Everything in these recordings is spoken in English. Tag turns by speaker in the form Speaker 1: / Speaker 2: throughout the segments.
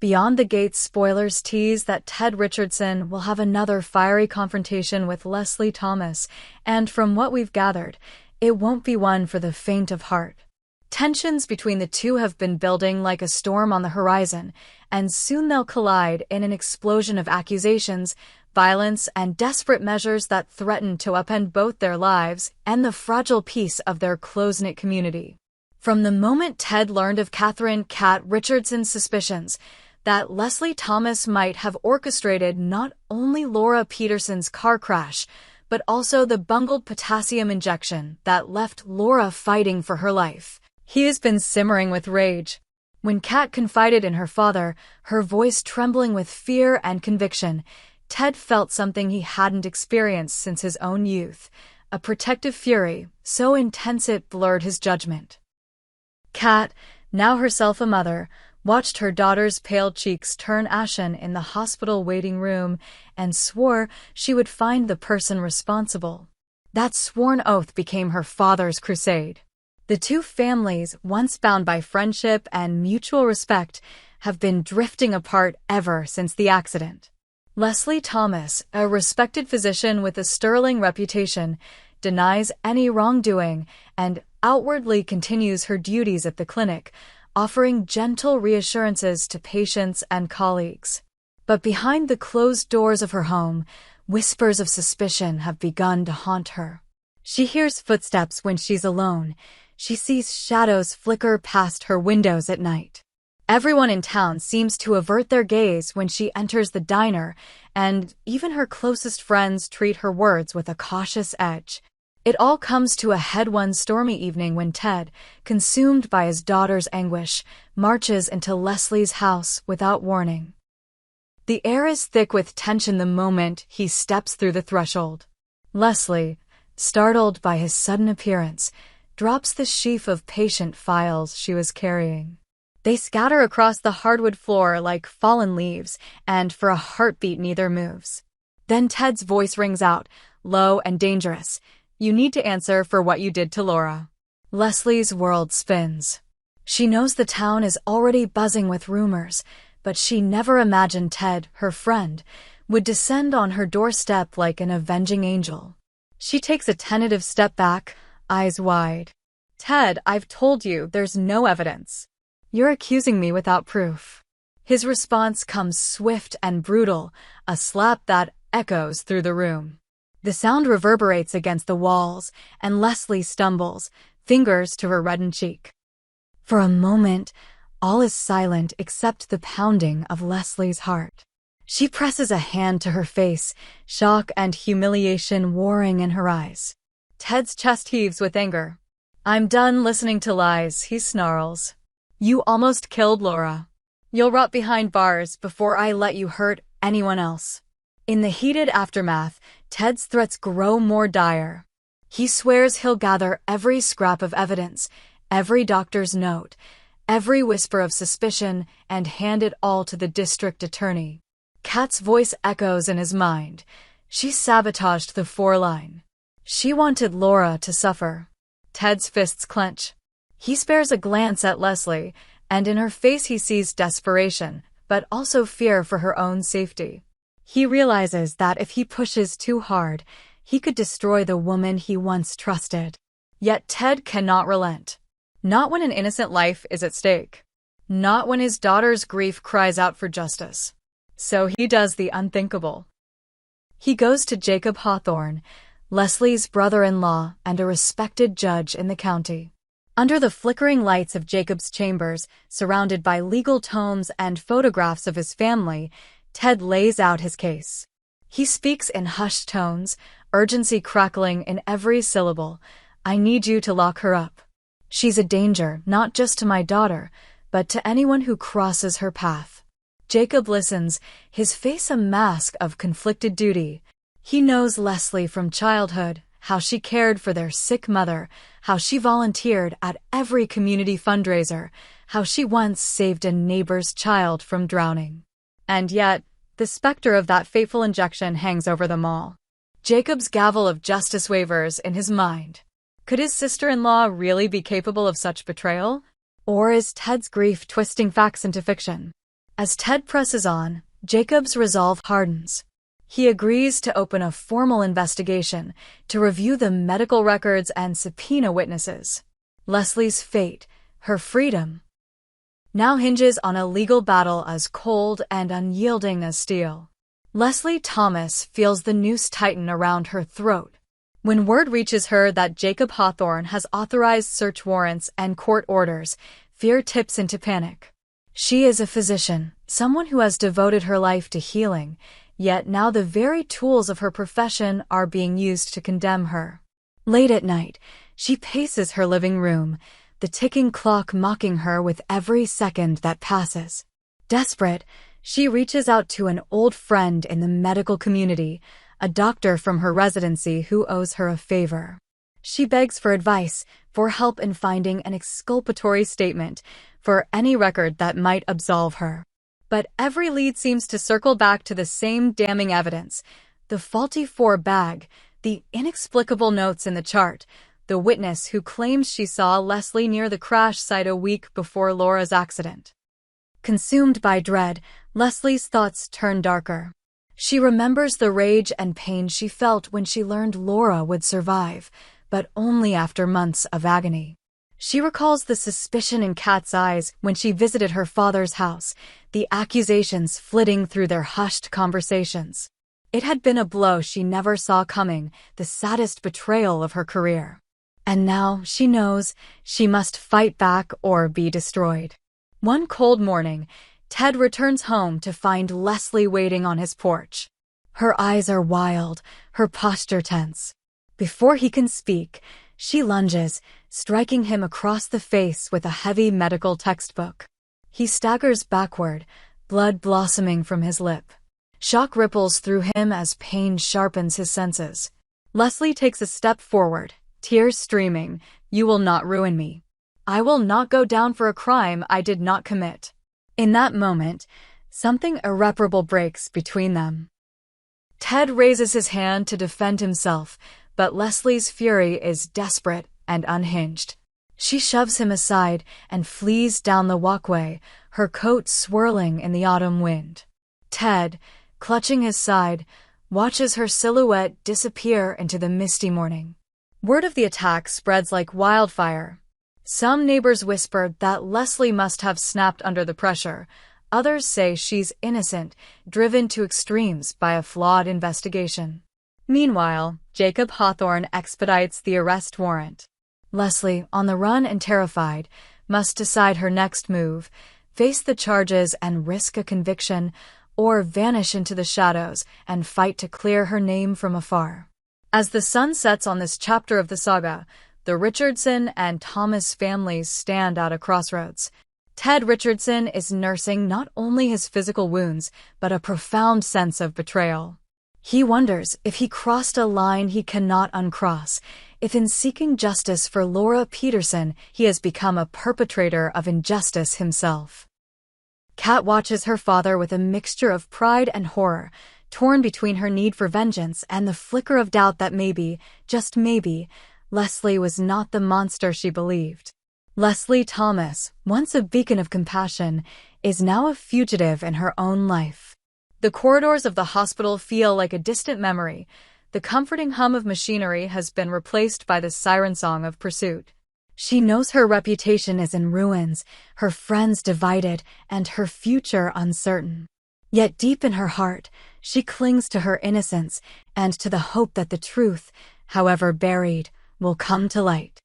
Speaker 1: Beyond the Gates spoilers tease that Ted Richardson will have another fiery confrontation with Leslie Thomas, and from what we've gathered, it won't be one for the faint of heart. Tensions between the two have been building like a storm on the horizon, and soon they'll collide in an explosion of accusations, violence, and desperate measures that threaten to upend both their lives and the fragile peace of their close-knit community. From the moment Ted learned of Catherine "Cat" Richardson's suspicions that Leslie Thomas might have orchestrated not only Laura Peterson's car crash, but also the bungled potassium injection that left Laura fighting for her life, he has been simmering with rage. When Cat confided in her father, her voice trembling with fear and conviction, Ted felt something he hadn't experienced since his own youth, a protective fury so intense it blurred his judgment. Cat, now herself a mother, watched her daughter's pale cheeks turn ashen in the hospital waiting room and swore she would find the person responsible. That sworn oath became her father's crusade. The two families, once bound by friendship and mutual respect, have been drifting apart ever since the accident. Leslie Thomas, a respected physician with a sterling reputation, denies any wrongdoing and outwardly continues her duties at the clinic, offering gentle reassurances to patients and colleagues. But behind the closed doors of her home, whispers of suspicion have begun to haunt her. She hears footsteps when she's alone. She sees shadows flicker past her windows at night. Everyone in town seems to avert their gaze when she enters the diner, and even her closest friends treat her words with a cautious edge. It all comes to a head one stormy evening when Ted, consumed by his daughter's anguish, marches into Leslie's house without warning. The air is thick with tension the moment he steps through the threshold. Leslie, startled by his sudden appearance, drops the sheaf of patient files she was carrying. They scatter across the hardwood floor like fallen leaves, and for a heartbeat neither moves. Then Ted's voice rings out, low and dangerous. "You need to answer for what you did to Laura." Leslie's world spins. She knows the town is already buzzing with rumors, but she never imagined Ted, her friend, would descend on her doorstep like an avenging angel. She takes a tentative step back, eyes wide. "Ted, I've told you there's no evidence. You're accusing me without proof." His response comes swift and brutal, a slap that echoes through the room. The sound reverberates against the walls, and Leslie stumbles, fingers to her reddened cheek. For a moment, all is silent except the pounding of Leslie's heart. She presses a hand to her face, shock and humiliation warring in her eyes. Ted's chest heaves with anger. "I'm done listening to lies," he snarls. "You almost killed Laura. You'll rot behind bars before I let you hurt anyone else." In the heated aftermath, Ted's threats grow more dire. He swears he'll gather every scrap of evidence, every doctor's note, every whisper of suspicion, and hand it all to the district attorney. Kat's voice echoes in his mind. She sabotaged the foreline. She wanted Laura to suffer. Ted's fists clench. He spares a glance at Leslie, and in her face he sees desperation, but also fear for her own safety. He realizes that if he pushes too hard, he could destroy the woman he once trusted. Yet Ted cannot relent. Not when an innocent life is at stake. Not when his daughter's grief cries out for justice. So he does the unthinkable. He goes to Jacob Hawthorne, Leslie's brother-in-law and a respected judge in the county. Under the flickering lights of Jacob's chambers, surrounded by legal tomes and photographs of his family, Ted lays out his case. He speaks in hushed tones, urgency crackling in every syllable. "I need you to lock her up. She's a danger, not just to my daughter, but to anyone who crosses her path." Jacob listens, his face a mask of conflicted duty. He knows Leslie from childhood, how she cared for their sick mother, how she volunteered at every community fundraiser, how she once saved a neighbor's child from drowning. And yet, the specter of that fateful injection hangs over them all. Jacob's gavel of justice wavers in his mind. Could his sister-in-law really be capable of such betrayal? Or is Ted's grief twisting facts into fiction? As Ted presses on, Jacob's resolve hardens. He agrees to open a formal investigation to review the medical records and subpoena witnesses. Leslie's fate, her freedom, now hinges on a legal battle as cold and unyielding as steel. Leslie Thomas feels the noose tighten around her throat. When word reaches her that Jacob Hawthorne has authorized search warrants and court orders, fear tips into panic. She is a physician, someone who has devoted her life to healing, yet now the very tools of her profession are being used to condemn her. Late at night, she paces her living room, the ticking clock mocking her with every second that passes. Desperate, she reaches out to an old friend in the medical community, a doctor from her residency who owes her a favor. She begs for advice, for help in finding an exculpatory statement, for any record that might absolve her. But every lead seems to circle back to the same damning evidence: the faulty 4 bag, the inexplicable notes in the chart, the witness who claims she saw Leslie near the crash site a week before Laura's accident. Consumed by dread, Leslie's thoughts turn darker. She remembers the rage and pain she felt when she learned Laura would survive, but only after months of agony. She recalls the suspicion in Kat's eyes when she visited her father's house, the accusations flitting through their hushed conversations. It had been a blow she never saw coming, the saddest betrayal of her career. And now she knows she must fight back or be destroyed. One cold morning, Ted returns home to find Leslie waiting on his porch. Her eyes are wild, her posture tense. Before he can speak, she lunges, striking him across the face with a heavy medical textbook. He staggers backward, blood blossoming from his lip. Shock ripples through him as pain sharpens his senses. Leslie takes a step forward, tears streaming. "You will not ruin me. I will not go down for a crime I did not commit." In that moment, something irreparable breaks between them. Ted raises his hand to defend himself, but Leslie's fury is desperate and unhinged. She shoves him aside and flees down the walkway, her coat swirling in the autumn wind. Ted, clutching his side, watches her silhouette disappear into the misty morning. Word of the attack spreads like wildfire. Some neighbors whisper that Leslie must have snapped under the pressure. Others say she's innocent, driven to extremes by a flawed investigation. Meanwhile, Jacob Hawthorne expedites the arrest warrant. Leslie, on the run and terrified, must decide her next move: face the charges and risk a conviction, or vanish into the shadows and fight to clear her name from afar. As the sun sets on this chapter of the saga, the Richardson and Thomas families stand at a crossroads. Ted Richardson is nursing not only his physical wounds, but a profound sense of betrayal. He wonders if he crossed a line he cannot uncross, if in seeking justice for Laura Peterson he has become a perpetrator of injustice himself. Kat watches her father with a mixture of pride and horror, torn between her need for vengeance and the flicker of doubt that maybe, just maybe, Leslie was not the monster she believed. Leslie Thomas, once a beacon of compassion, is now a fugitive in her own life. The corridors of the hospital feel like a distant memory. The comforting hum of machinery has been replaced by the siren song of pursuit. She knows her reputation is in ruins, her friends divided, and her future uncertain. Yet deep in her heart, she clings to her innocence and to the hope that the truth, however buried, will come to light.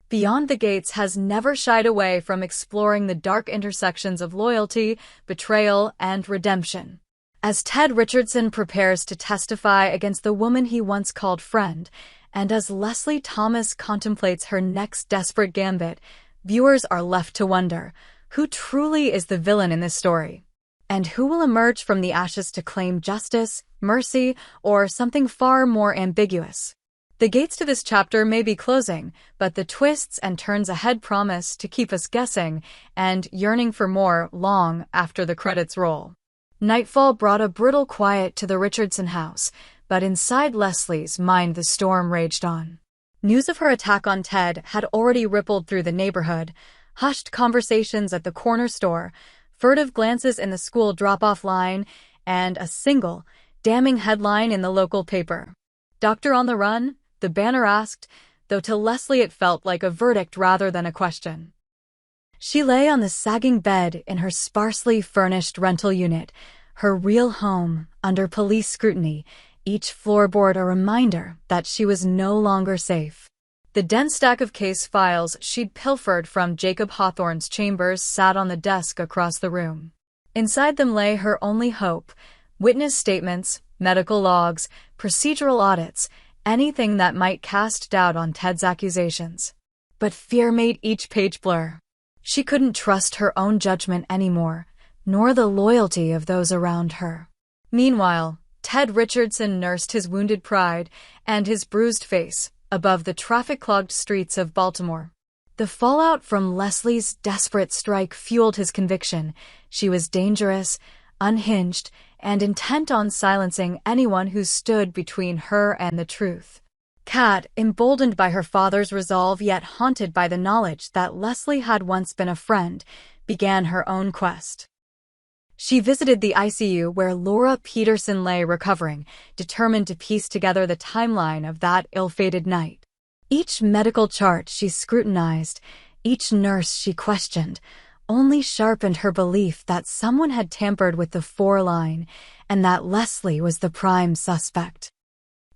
Speaker 1: Beyond the Gates has never shied away from exploring the dark intersections of loyalty, betrayal, and redemption. As Ted Richardson prepares to testify against the woman he once called friend, and as Leslie Thomas contemplates her next desperate gambit, viewers are left to wonder, who truly is the villain in this story? And who will emerge from the ashes to claim justice, mercy, or something far more ambiguous? The gates to this chapter may be closing, but the twists and turns ahead promise to keep us guessing and yearning for more long after the credits roll. Nightfall brought a brutal quiet to the Richardson house, but inside Leslie's mind the storm raged on. News of her attack on Ted had already rippled through the neighborhood. Hushed conversations at the corner store, furtive glances in the school drop-off line, and a single, damning headline in the local paper. "Doctor on the run?" the banner asked, though to Leslie it felt like a verdict rather than a question. She lay on the sagging bed in her sparsely furnished rental unit, her real home, under police scrutiny, each floorboard a reminder that she was no longer safe. The dense stack of case files she'd pilfered from Jacob Hawthorne's chambers sat on the desk across the room. Inside them lay her only hope: witness statements, medical logs, procedural audits, anything that might cast doubt on Ted's accusations. But fear made each page blur. She couldn't trust her own judgment anymore, nor the loyalty of those around her. Meanwhile, Ted Richardson nursed his wounded pride and his bruised face above the traffic-clogged streets of Baltimore. The fallout from Leslie's desperate strike fueled his conviction. She was dangerous, unhinged, and intent on silencing anyone who stood between her and the truth. Kat, emboldened by her father's resolve yet haunted by the knowledge that Leslie had once been a friend, began her own quest. She visited the ICU where Laura Peterson lay recovering, determined to piece together the timeline of that ill-fated night. Each medical chart she scrutinized, each nurse she questioned, only sharpened her belief that someone had tampered with the 4-line and that Leslie was the prime suspect.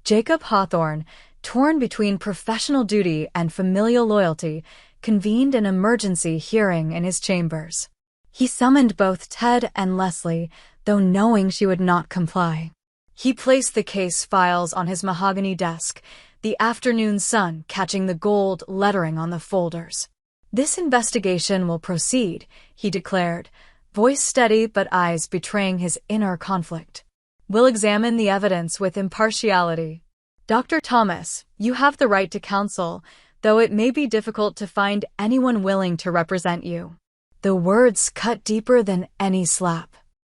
Speaker 1: Jacob Hawthorne, torn between professional duty and familial loyalty, convened an emergency hearing in his chambers. He summoned both Ted and Leslie, though knowing she would not comply. He placed the case files on his mahogany desk, the afternoon sun catching the gold lettering on the folders. "This investigation will proceed," he declared, voice steady but eyes betraying his inner conflict. "We'll examine the evidence with impartiality. Dr. Thomas, you have the right to counsel, though it may be difficult to find anyone willing to represent you." The words cut deeper than any slap.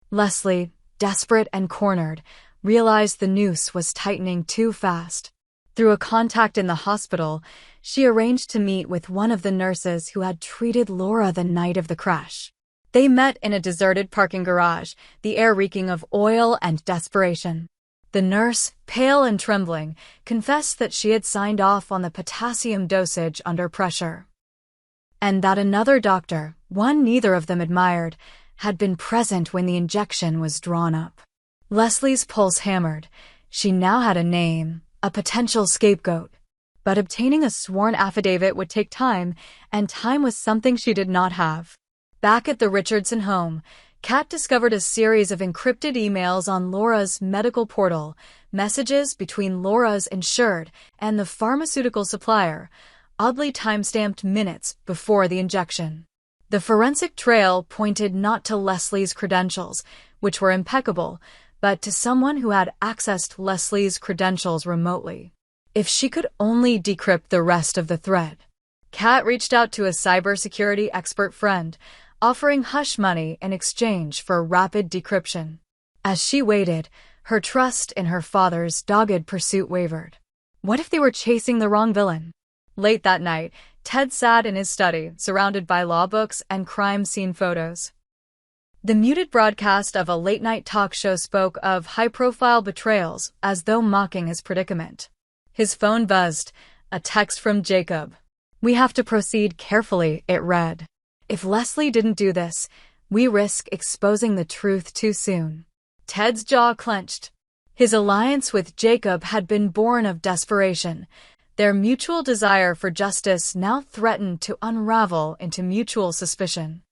Speaker 1: Leslie, desperate and cornered, realized the noose was tightening too fast. Through a contact in the hospital, she arranged to meet with one of the nurses who had treated Laura the night of the crash. They met in a deserted parking garage, the air reeking of oil and desperation. The nurse, pale and trembling, confessed that she had signed off on the potassium dosage under pressure, and that another doctor, one neither of them admired, had been present when the injection was drawn up. Leslie's pulse hammered. She now had a name, a potential scapegoat. But obtaining a sworn affidavit would take time, and time was something she did not have. Back at the Richardson home, Kat discovered a series of encrypted emails on Laura's medical portal, messages between Laura's insured and the pharmaceutical supplier, oddly time-stamped minutes before the injection. The forensic trail pointed not to Leslie's credentials, which were impeccable, but to someone who had accessed Leslie's credentials remotely. If she could only decrypt the rest of the thread. Kat reached out to a cybersecurity expert friend, offering hush money in exchange for rapid decryption. As she waited, her trust in her father's dogged pursuit wavered. What if they were chasing the wrong villain? Late that night, Ted sat in his study, surrounded by law books and crime scene photos. The muted broadcast of a late-night talk show spoke of high-profile betrayals, as though mocking his predicament. His phone buzzed, a text from Jacob. "We have to proceed carefully," it read. "If Leslie didn't do this, we risk exposing the truth too soon." Ted's jaw clenched. His alliance with Jacob had been born of desperation. Their mutual desire for justice now threatened to unravel into mutual suspicion.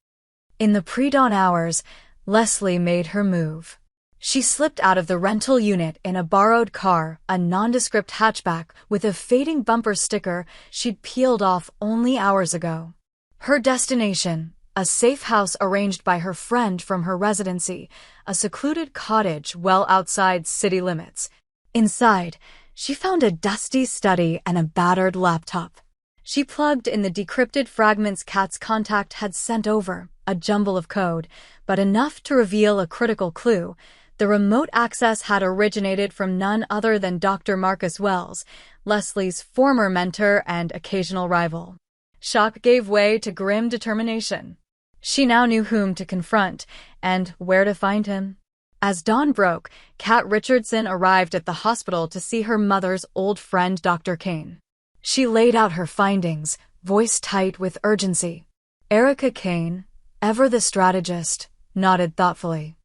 Speaker 1: In the pre-dawn hours, Leslie made her move. She slipped out of the rental unit in a borrowed car, a nondescript hatchback with a fading bumper sticker she'd peeled off only hours ago. Her destination, a safe house arranged by her friend from her residency, a secluded cottage well outside city limits. Inside, she found a dusty study and a battered laptop. She plugged in the decrypted fragments Kat's contact had sent over, a jumble of code, but enough to reveal a critical clue. The remote access had originated from none other than Dr. Marcus Wells, Leslie's former mentor and occasional rival. Shock gave way to grim determination. She now knew whom to confront and where to find him. As dawn broke, Kat Richardson arrived at the hospital to see her mother's old friend Dr. Kane. She laid out her findings, voice tight with urgency. Erica Kane, ever the strategist, nodded thoughtfully.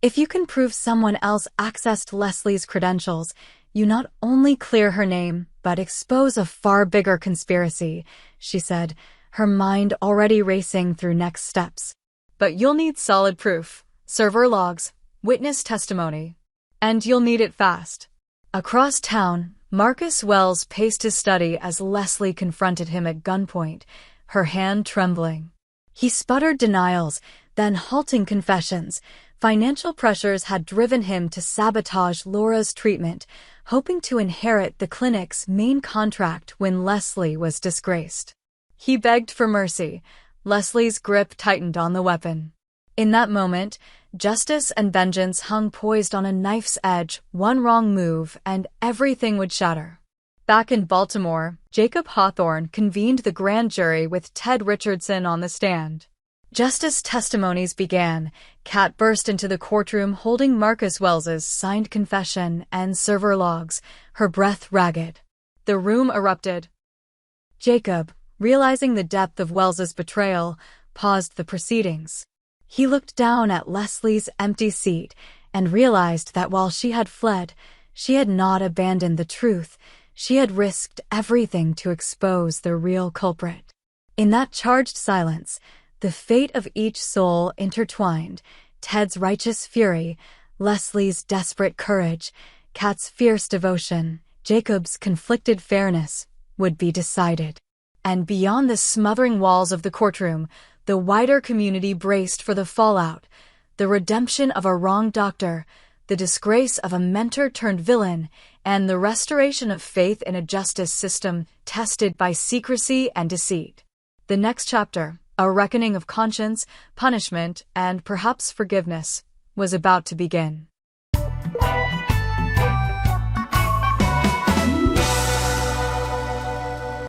Speaker 1: If you can prove someone else accessed Leslie's credentials, you not only clear her name, but expose a far bigger conspiracy, she said, her mind already racing through next steps. But you'll need solid proof, server logs, witness testimony. And you'll need it fast. Across town, Marcus Wells paced his study as Leslie confronted him at gunpoint, her hand trembling. He sputtered denials, then halting confessions. Financial pressures had driven him to sabotage Laura's treatment, hoping to inherit the clinic's main contract when Leslie was disgraced. He begged for mercy. Leslie's grip tightened on the weapon. In that moment, justice and vengeance hung poised on a knife's edge. One wrong move, and everything would shatter. Back in Baltimore, Jacob Hawthorne convened the grand jury with Ted Richardson on the stand. Just as testimonies began, Kat burst into the courtroom holding Marcus Wells's signed confession and server logs, her breath ragged. The room erupted. Jacob, realizing the depth of Wells's betrayal, paused the proceedings. He looked down at Leslie's empty seat and realized that while she had fled, she had not abandoned the truth. She had risked everything to expose the real culprit. In that charged silence, the fate of each soul intertwined, Ted's righteous fury, Leslie's desperate courage, Kat's fierce devotion, Jacob's conflicted fairness, would be decided. And beyond the smothering walls of the courtroom, the wider community braced for the fallout, the redemption of a wronged doctor, the disgrace of a mentor-turned-villain, and the restoration of faith in a justice system tested by secrecy and deceit. The next chapter, a reckoning of conscience, punishment, and perhaps forgiveness, was about to begin.